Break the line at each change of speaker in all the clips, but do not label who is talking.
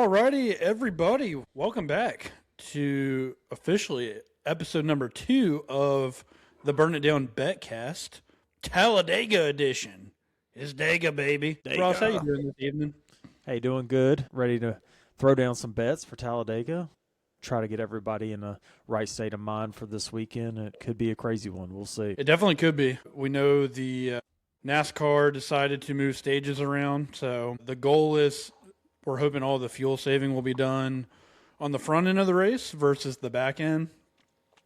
Alrighty, everybody, welcome back to officially episode number 2 of the Burn It Down BetCast, Talladega edition. It's Dega, baby. Ross, how you doing this evening?
Hey, doing good. Ready to throw down some bets for Talladega. Try to get everybody in a right state of mind for this weekend. It could be a crazy one. We'll see.
It definitely could be. We know the NASCAR decided to move stages around, so the goal is we're hoping all the fuel saving will be done on the front end of the race versus the back end.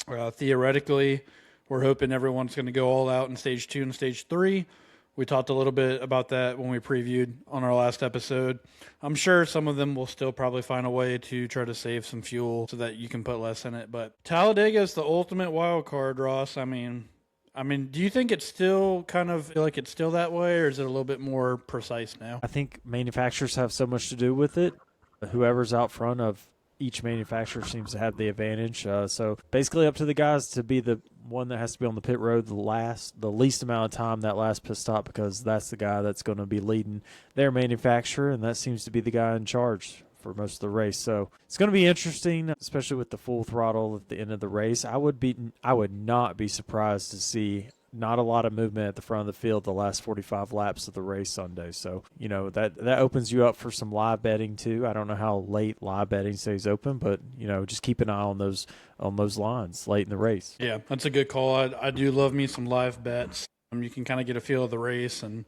Theoretically, we're hoping everyone's going to go all out in stage 2 and stage 3. We talked a little bit about that when we previewed on our last episode. I'm sure some of them will still probably find a way to try to save some fuel so that you can put less in it. But Talladega is the ultimate wild card, Ross. I mean, do you think it's still kind of feel like it's still that way, or is it a little bit more precise now?
I think manufacturers have so much to do with it. Whoever's out front of each manufacturer seems to have the advantage. So basically up to the guys to be the one that has to be on the pit road the least amount of time that last pit stop, because that's the guy that's going to be leading their manufacturer, and that seems to be the guy in charge for most of the race. So it's going to be interesting, especially with the full throttle at the end of the race. I would not be surprised to see not a lot of movement at the front of the field the last 45 laps of the race Sunday. So, that opens you up for some live betting too. I don't know how late live betting stays open, but, just keep an eye on those lines late in the race.
Yeah, that's a good call. I do love me some live bets. You can kind of get a feel of the race and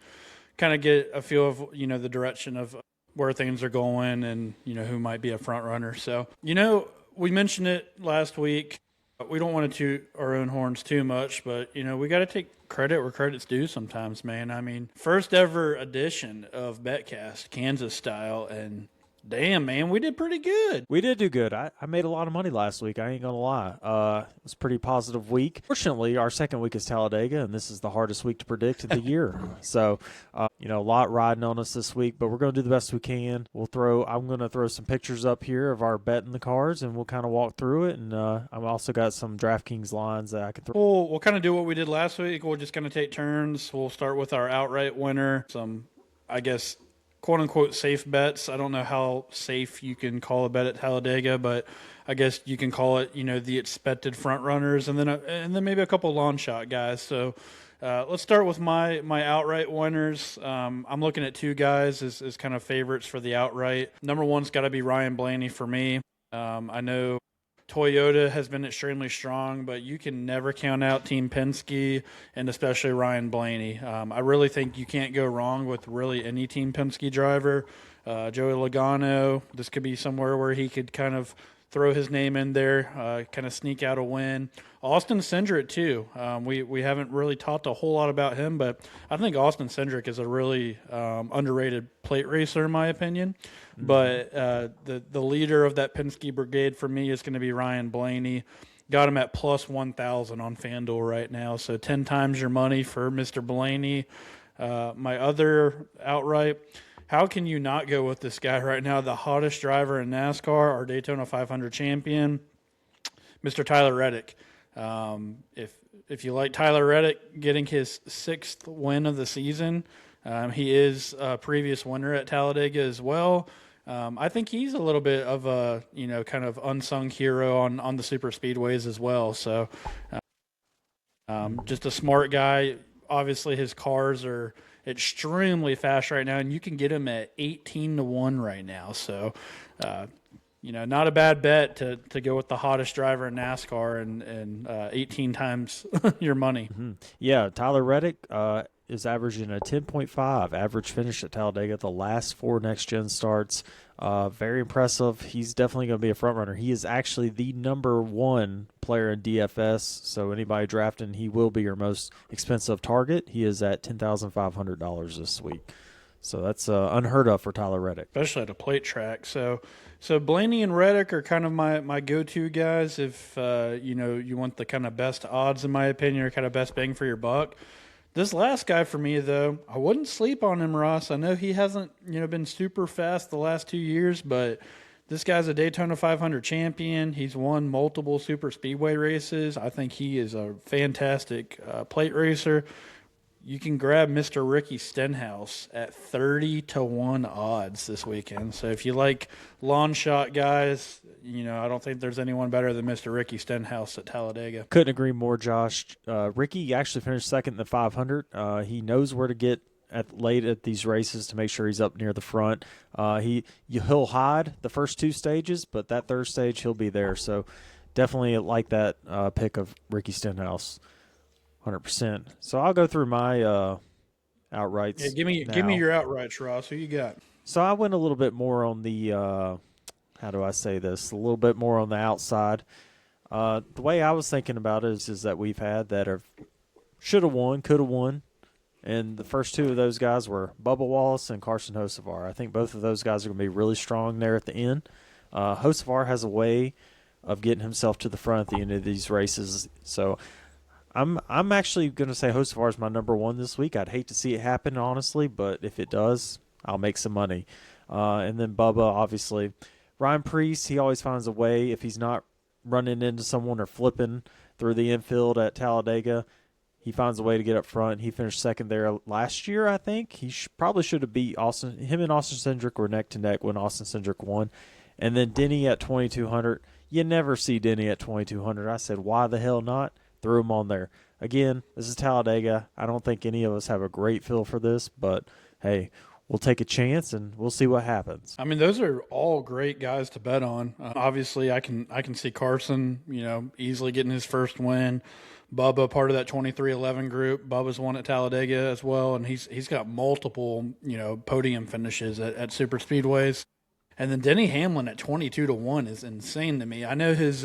kind of get a feel of, the direction of where things are going and, who might be a front runner. So, we mentioned it last week. We don't want to toot our own horns too much, but, we got to take credit where credit's due sometimes, man. I mean, first ever edition of BetCast, Kansas style, and damn, man, we did pretty good.
We did do good. I made a lot of money last week. I ain't going to lie. It was a pretty positive week. Fortunately, our second week is Talladega, and this is the hardest week to predict of the year. So, a lot riding on us this week, but we're going to do the best we can. I'm going to throw some pictures up here of our bet in the cards, and we'll kind of walk through it. And I've also got some DraftKings lines that I can throw.
We'll kind of do what we did last week. We're just going to take turns. We'll start with our outright winner. Some, I guess, quote-unquote safe bets. I don't know how safe you can call a bet at Talladega, but I guess you can call it, the expected front runners, and then maybe a couple long shot guys. So let's start with my outright winners. I'm looking at two guys as kind of favorites for the outright. Number one's got to be Ryan Blaney for me. I know Toyota has been extremely strong, but you can never count out Team Penske, and especially Ryan Blaney. I really think you can't go wrong with really any Team Penske driver. Joey Logano, this could be somewhere where he could kind of throw his name in there, kind of sneak out a win. Austin Cindric, too. We haven't really talked a whole lot about him, but I think Austin Cindric is a really underrated plate racer, in my opinion. Mm-hmm. But the leader of that Penske brigade for me is going to be Ryan Blaney. Got him at plus 1,000 on FanDuel right now, so 10 times your money for Mr. Blaney. My other outright, how can you not go with this guy right now? The hottest driver in NASCAR, our Daytona 500 champion, Mr. Tyler Reddick. If you like Tyler Reddick getting his 6th win of the season, he is a previous winner at Talladega as well. I think he's a little bit of a, kind of unsung hero on the super speedways as well. So just a smart guy. Obviously his cars are extremely fast right now, and you can get him at 18-1 right now. So, not a bad bet to go with the hottest driver in NASCAR and 18 times your money.
Mm-hmm. Yeah, Tyler Reddick is averaging a 10.5 average finish at Talladega the last 4 next-gen starts. Very impressive. He's definitely going to be a front runner. He is actually the number 1 player in DFS, so anybody drafting, he will be your most expensive target. He is at $10,500 this week. So that's unheard of for Tyler Reddick.
Especially at a plate track. So Blaney and Reddick are kind of my go-to guys if, you want the kind of best odds, in my opinion, or kind of best bang for your buck. This last guy for me, though, I wouldn't sleep on him, Ross. I know he hasn't, been super fast the last 2 years, but this guy's a Daytona 500 champion. He's won multiple super speedway races. I think he is a fantastic plate racer. you can grab Mr. Ricky Stenhouse at 30-1 odds this weekend. So if you like lawn shot guys, I don't think there's anyone better than Mr. Ricky Stenhouse at Talladega.
Couldn't agree more, Josh. Ricky actually finished second in the 500. He knows where to get late at these races to make sure he's up near the front. He'll hide the first two stages, but that third stage he'll be there. So definitely like that pick of Ricky Stenhouse, 100%. So I'll go through my outrights.
Yeah, give me your outrights, Ross. Who you got?
So I went a little bit more on the how do I say this? A little bit more on the outside. The way I was thinking about it is that we've had that have should have won, could have won. And the first two of those guys were Bubba Wallace and Carson Hocevar. I think both of those guys are going to be really strong there at the end. Hocevar has a way of getting himself to the front at the end of these races. So I'm actually going to say Hocevar is my number one this week. I'd hate to see it happen, honestly, but if it does, I'll make some money. And then Bubba, obviously. Ryan Preece, he always finds a way if he's not running into someone or flipping through the infield at Talladega. He finds a way to get up front. He finished second there last year, I think. He probably should have beat Austin. Him and Austin Cindric were neck to neck when Austin Cindric won. And then Denny at 2,200. You never see Denny at 2,200. I said, why the hell not? Threw him on there. Again, this is Talladega. I don't think any of us have a great feel for this, but hey, we'll take a chance and we'll see what happens.
I mean, those are all great guys to bet on. Obviously, I can see Carson, easily getting his first win. Bubba, part of that 23-11 group. Bubba's won at Talladega as well, and he's got multiple, podium finishes at super speedways. And then Denny Hamlin at 22-1 is insane to me. I know his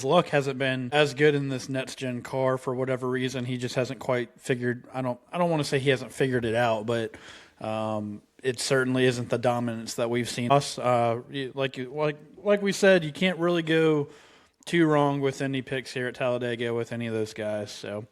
luck hasn't been as good in this next gen car for whatever reason. He just hasn't quite figured. I don't want to say he hasn't figured it out, but it certainly isn't the dominance that we've seen. Us, like we said, you can't really go too wrong with any picks here at Talladega with any of those guys. So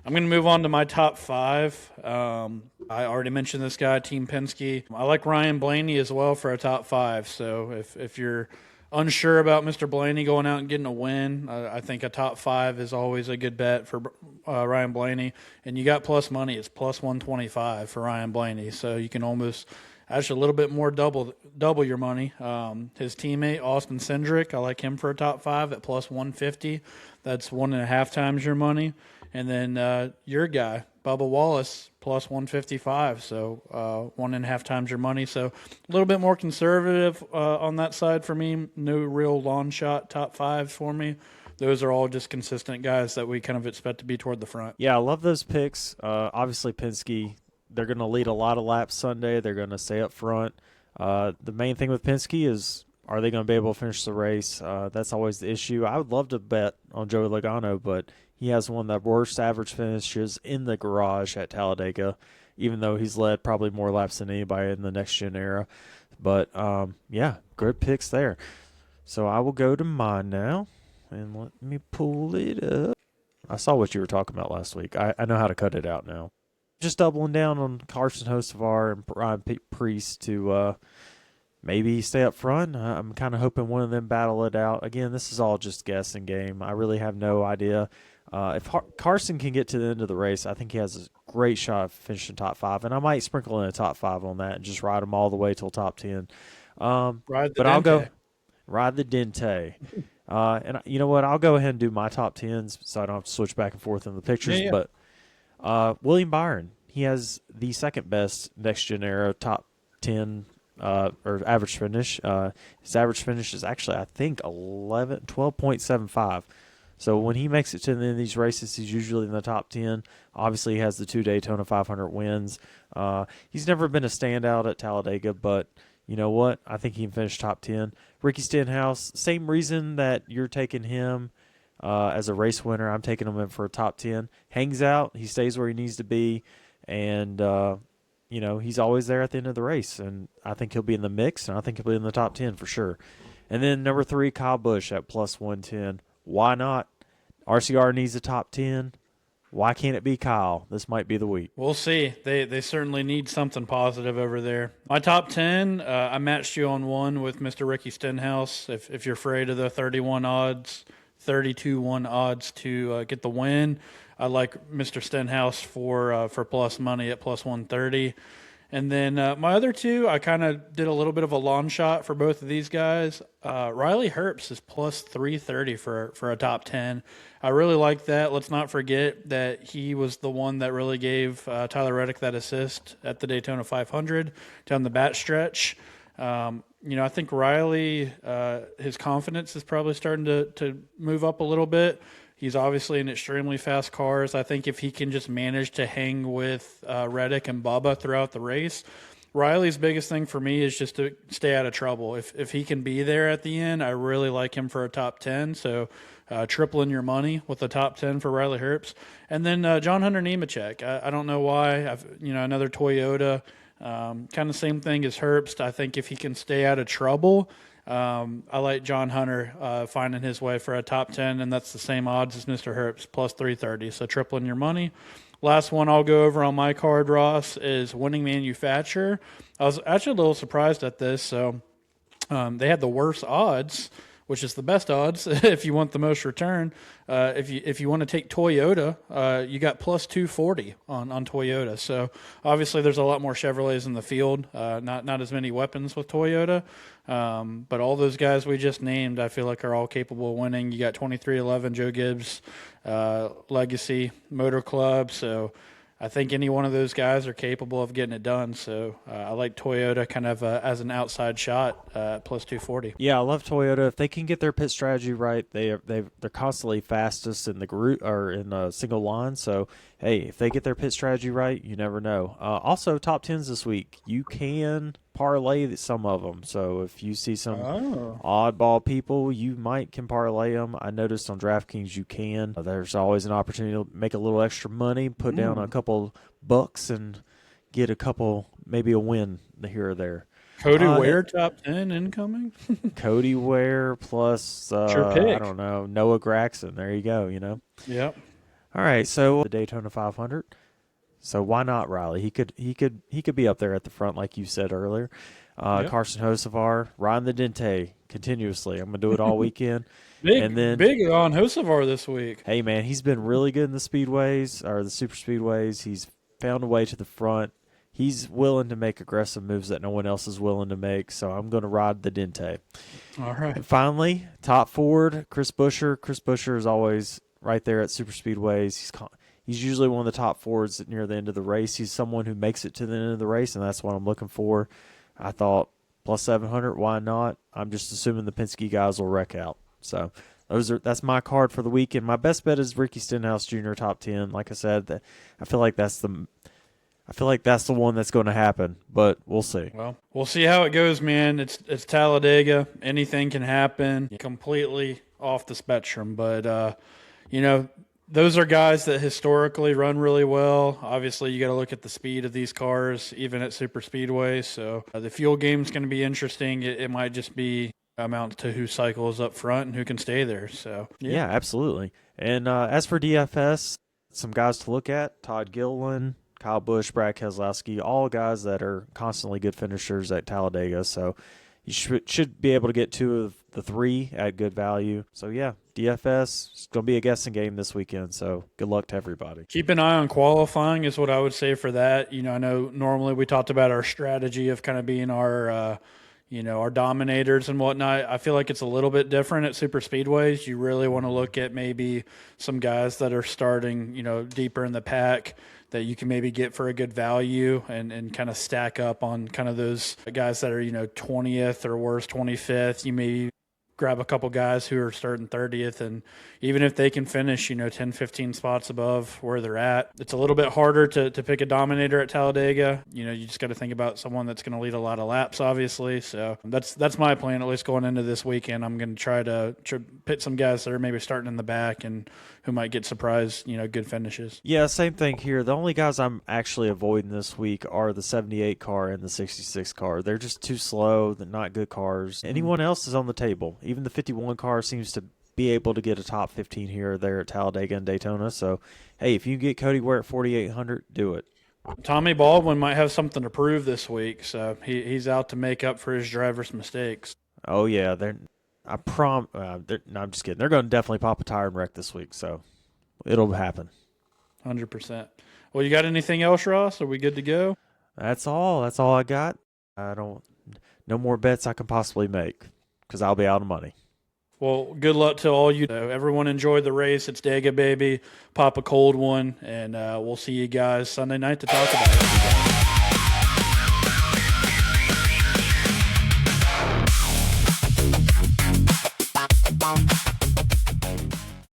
I'm going to move on to my top five. I already mentioned this guy, Team Penske. I like Ryan Blaney as well for a top five. So if you're unsure about Mr. Blaney going out and getting a win, I think a top five is always a good bet for Ryan Blaney. And you got plus money. It's plus 125 for Ryan Blaney. So you can almost actually a little bit more double your money. His teammate, Austin Cindric, I like him for a top five at plus 150. That's 1.5 times your money. And then your guy, Bubba Wallace, plus 155. So 1.5 times your money. So a little bit more conservative on that side for me. No real long shot top five for me. Those are all just consistent guys that we kind of expect to be toward the front.
Yeah, I love those picks. Obviously, Penske, they're going to lead a lot of laps Sunday. They're going to stay up front. The main thing with Penske is, are they going to be able to finish the race? That's always the issue. I would love to bet on Joey Logano, but he has one of the worst average finishes in the garage at Talladega, even though he's led probably more laps than anybody in the next-gen era. But, yeah, good picks there. So I will go to mine now, and let me pull it up. I saw what you were talking about last week. I know how to cut it out now. Just doubling down on Carson Hocevar and Ryan Preece to maybe stay up front. I'm kind of hoping one of them battle it out. Again, this is all just guessing game. I really have no idea. If Carson can get to the end of the race, I think he has a great shot of finishing top five, and I might sprinkle in a top five on that and just ride him all the way till top 10. I'll go ride the Dente. And you know what? I'll go ahead and do my top 10s so I don't have to switch back and forth in the pictures.
Yeah.
But William Byron, he has the second best next-gen era top 10 or average finish. His average finish is actually, I think, 12.75. So when he makes it to the end of these races, he's usually in the top 10. Obviously, he has the 2 Daytona 500 wins. He's never been a standout at Talladega, but you know what? I think he can finish top 10. Ricky Stenhouse, same reason that you're taking him as a race winner. I'm taking him in for a top 10. Hangs out. He stays where he needs to be. And, he's always there at the end of the race. And I think he'll be in the mix, and I think he'll be in the top 10 for sure. And then number 3, Kyle Busch at plus 110. Why not? RCR needs a top 10. Why can't it be Kyle? This might be the week.
We'll see. They certainly need something positive over there. My top 10, I matched you on one with Mr. Ricky Stenhouse. If you're afraid of the 31 odds, 32-1 odds to get the win. I like Mr. Stenhouse for plus money at plus 130. And then my other two, I kind of did a little bit of a long shot for both of these guys. Riley Herbst is plus 330 for a top 10. I really like that. Let's not forget that he was the one that really gave Tyler Reddick that assist at the Daytona 500 down the bat stretch. I think Riley, his confidence is probably starting to move up a little bit. He's obviously in extremely fast cars. I think if he can just manage to hang with Reddick and Bubba throughout the race, Riley's biggest thing for me is just to stay out of trouble. If he can be there at the end, I really like him for a top 10. So tripling your money with a top 10 for Riley Herbst. And then John Hunter Nemechek. I don't know why. Another Toyota. Kind of same thing as Herbst. I think if he can stay out of trouble, I like John Hunter finding his way for a top 10, and that's the same odds as Mr. Herbst, plus 330. So tripling your money. Last one I'll go over on my card, Ross, is Winning Manufacturer. I was actually a little surprised at this. So they had the worst odds, which is the best odds if you want the most return. If you want to take Toyota, you got plus 240 on Toyota. So obviously there's a lot more Chevrolets in the field, not as many weapons with Toyota. But all those guys we just named, I feel like are all capable of winning. You got 2311 Joe Gibbs, Legacy Motor Club. So I think any one of those guys are capable of getting it done. So I like Toyota kind of as an outside shot plus 240.
Yeah, I love Toyota. If they can get their pit strategy right, they're constantly fastest in the group or in a single line. So hey, if they get their pit strategy right, you never know. Also, top 10s this week, you can parlay some of them. So if you see some oddball people, you can parlay them. I noticed on DraftKings you can. There's always an opportunity to make a little extra money, put down a couple bucks, and get a couple, maybe a win here or there.
Cody Ware top 10 incoming.
Cody Ware plus
sure pick.
I don't know, Noah Gragson. There you go.
Yep.
All right, so the Daytona 500. So why not Riley? He could be up there at the front, like you said earlier.
Yep.
Carson Hocevar, riding the Dente continuously. I'm gonna do it all weekend.
Big on Hocevar this week.
Hey man, he's been really good in the speedways or the super speedways. He's found a way to the front. He's willing to make aggressive moves that no one else is willing to make. So I'm going to ride the Dente.
All right.
And finally, top Ford, Chris Buescher. Chris Buescher is always right there at super speedways. He's usually one of the top Fords near the end of the race. He's someone who makes it to the end of the race, and that's what I'm looking for. I thought plus 700, why not? I'm just assuming the Penske guys will wreck out. So that's my card for the weekend. My best bet is Ricky Stenhouse Jr. top 10. Like I said, I feel like that's the one that's going to happen, but we'll see.
Well, we'll see how it goes, man. It's Talladega. Anything can happen. Completely off the spectrum, but those are guys that historically run really well. Obviously, you got to look at the speed of these cars, even at super speedways. So the fuel game is going to be interesting. It might just be amount to who cycles up front and who can stay there. So
yeah absolutely. And as for DFS, some guys to look at: Todd Gilliland, Kyle Busch, Brad Keselowski, all guys that are constantly good finishers at Talladega. So you should be able to get two of the three at good value. So yeah, DFS is going to be a guessing game this weekend. So good luck to everybody.
Keep an eye on qualifying is what I would say for that. I know normally we talked about our strategy of kind of being our dominators and whatnot. I feel like it's a little bit different at super speedways. You really want to look at maybe some guys that are starting, deeper in the pack that you can maybe get for a good value and kind of stack up on kind of those guys that are, 20th or worse, 25th. You maybe grab a couple guys who are starting 30th, and even if they can finish, 10, 15 spots above where they're at, it's a little bit harder to pick a dominator at Talladega. You just got to think about someone that's going to lead a lot of laps, obviously. So that's my plan, at least going into this weekend. I'm going to try to pit some guys that are maybe starting in the back and who might get surprise, good finishes.
Yeah, same thing here. The only guys I'm actually avoiding this week are the 78 car and the 66 car. They're just too slow. They're not good cars. Anyone else is on the table. Even the 51 car seems to be able to get a top 15 here or there at Talladega and Daytona. So, hey, if you get Cody Ware at 4,800, do it.
Tommy Baldwin might have something to prove this week, so he's out to make up for his driver's mistakes.
Oh, yeah. I'm just kidding. They're going to definitely pop a tire and wreck this week, so it'll happen.
100%. Well, you got anything else, Ross? Are we good to go?
That's all. That's all I got. No more bets I can possibly make because I'll be out of money.
Well, good luck to all you. Everyone enjoy the race. It's Dega, baby. Pop a cold one, and we'll see you guys Sunday night to talk about it.